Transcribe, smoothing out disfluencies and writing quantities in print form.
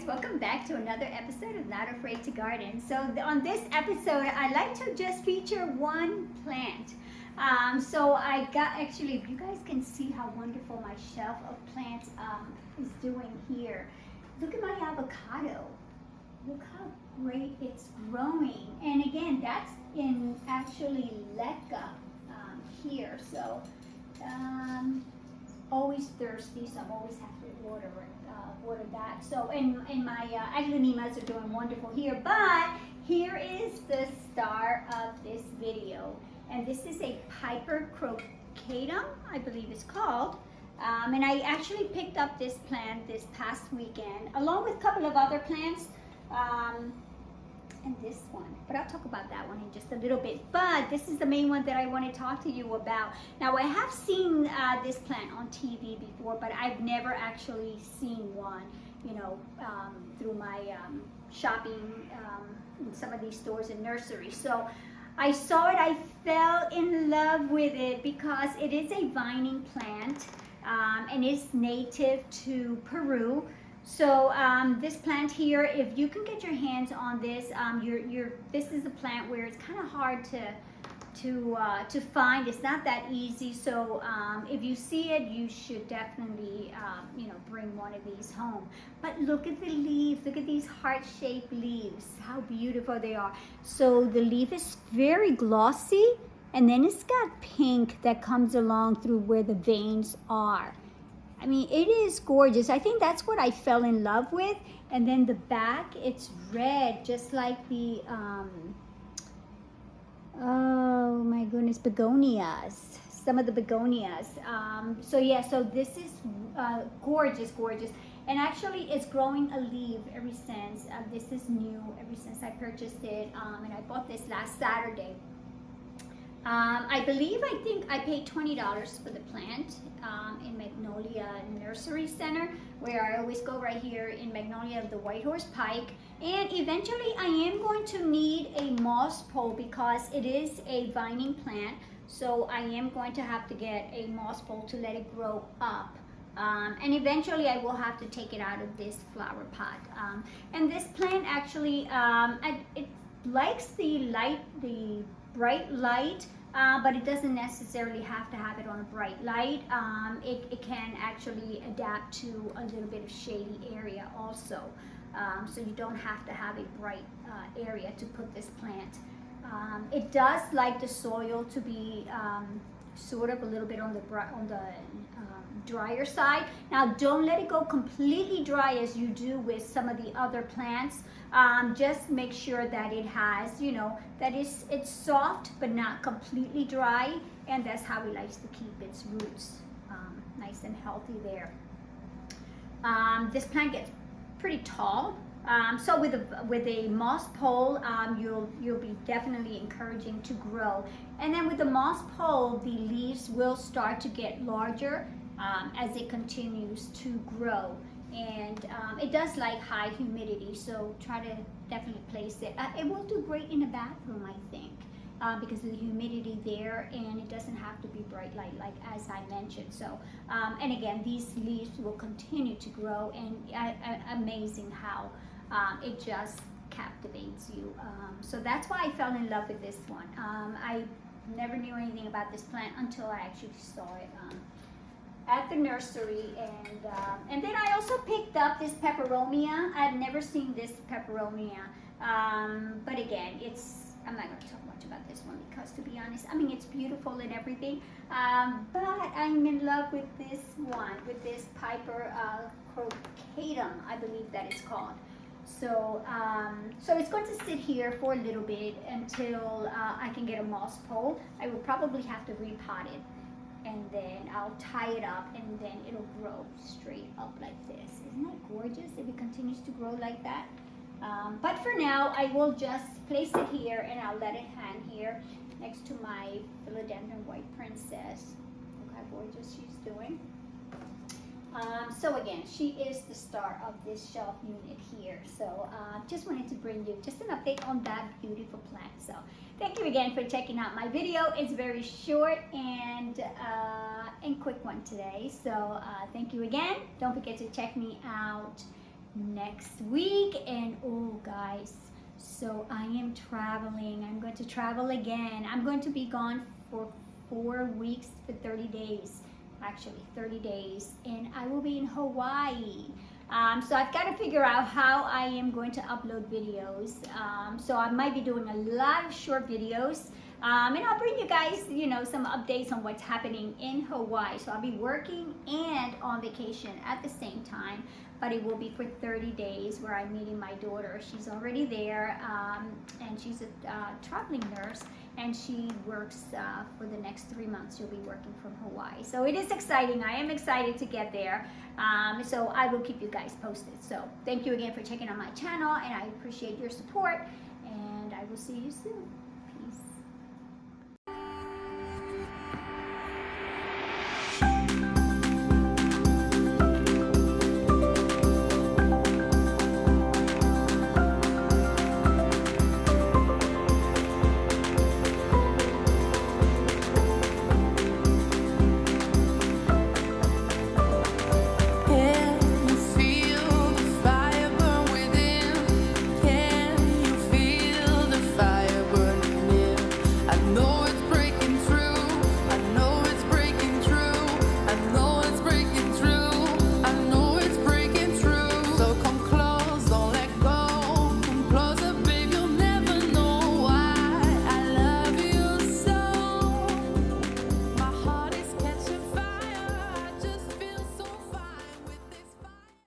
welcome back to another episode of Not Afraid to Garden. So on this episode, I like to just feature one plant. So I got, actually, if you guys can see how wonderful my shelf of plants is doing here. Look at my avocado. Look how great it's growing. And again, that's in actually leca here. So always thirsty, so I always have to water that. So and my aglaonemas are doing wonderful here. But here is the star of this video, and this is a Piper Crocatum, I believe it's called. And I actually picked up this plant this past weekend, along with a couple of other plants. And this one, but I'll talk about that one in just a little bit. But this is the main one that I want to talk to you about. Now, I have seen this plant on TV before, but I've never actually seen one, through my shopping in some of these stores and nurseries. So I saw it, I fell in love with it because it is a vining plant, and it's native to Peru. So this plant here, if you can get your hands on this, this is a plant where it's kind of hard to find. It's not that easy. So if you see it, you should definitely bring one of these home. But look at the leaves. Look at these heart-shaped leaves. How beautiful they are. So the leaf is very glossy, and then it's got pink that comes along through where the veins are. I mean, it is gorgeous. I think that's what I fell in love with. And then the back, it's red, just like the, oh my goodness, begonias. Some of the begonias. So yeah, so this is gorgeous, gorgeous. And actually, it's growing a leaf ever since. This is new ever since I purchased it. And I bought this last Saturday. I think I paid $20 for the plant in Magnolia Nursery Center, where I always go right here in Magnolia, the White Horse Pike. And eventually I am going to need a moss pole because it is a vining plant. So I am going to have to get a moss pole to let it grow up. And eventually I will have to take it out of this flower pot. And this plant actually, it likes the bright light, but it doesn't necessarily have to have it on a bright light. It can actually adapt to a little bit of shady area also. So you don't have to have a bright area to put this plant. It does like the soil to be sort of a little bit on the drier side. Now, don't let it go completely dry as you do with some of the other plants. Just make sure that it has, that it's soft but not completely dry, and that's how it likes to keep its roots nice and healthy there. This plant gets pretty tall. So with a moss pole, you'll be definitely encouraging to grow. And then with the moss pole, the leaves will start to get larger as it continues to grow. And it does like high humidity, so try to definitely place it. It will do great in a bathroom, I think, because of the humidity there, and it doesn't have to be bright light, like as I mentioned. So, and again, these leaves will continue to grow, and amazing how it just captivates you. So that's why I fell in love with this one. I never knew anything about this plant until I actually saw it at the nursery, and then I also picked up this peperomia. I've never seen this peperomia, but again, I'm not going to talk much about this one because, to be honest, I mean, it's beautiful and everything, but I'm in love with this one, with this Piper Crocatum, I believe that it's called. So, so it's going to sit here for a little bit until I can get a moss pole. I will probably have to repot it, and then I'll tie it up, and then it'll grow straight up like this. Isn't that gorgeous if it continues to grow like that? But for now, I will just place it here, and I'll let it hang here next to my philodendron white princess. Look how gorgeous she's doing. So again, she is the star of this shelf unit here. So just wanted to bring you just an update on that beautiful plant. So thank you again for checking out my video. It's very short and quick one today. So thank you again. Don't forget to check me out next week. And oh guys, so I am traveling. I'm going to travel again. I'm going to be gone for 4 weeks for 30 days, actually 30 days, and I will be in Hawaii. So I've got to figure out how I am going to upload videos. So I might be doing a lot of short videos. And I'll bring you guys, some updates on what's happening in Hawaii. So I'll be working and on vacation at the same time, but it will be for 30 days where I'm meeting my daughter. She's already there, and she's a traveling nurse, and she works for the next 3 months. She'll be working from Hawaii. So it is exciting. I am excited to get there. So I will keep you guys posted. So thank you again for checking out my channel, and I appreciate your support, and I will see you soon.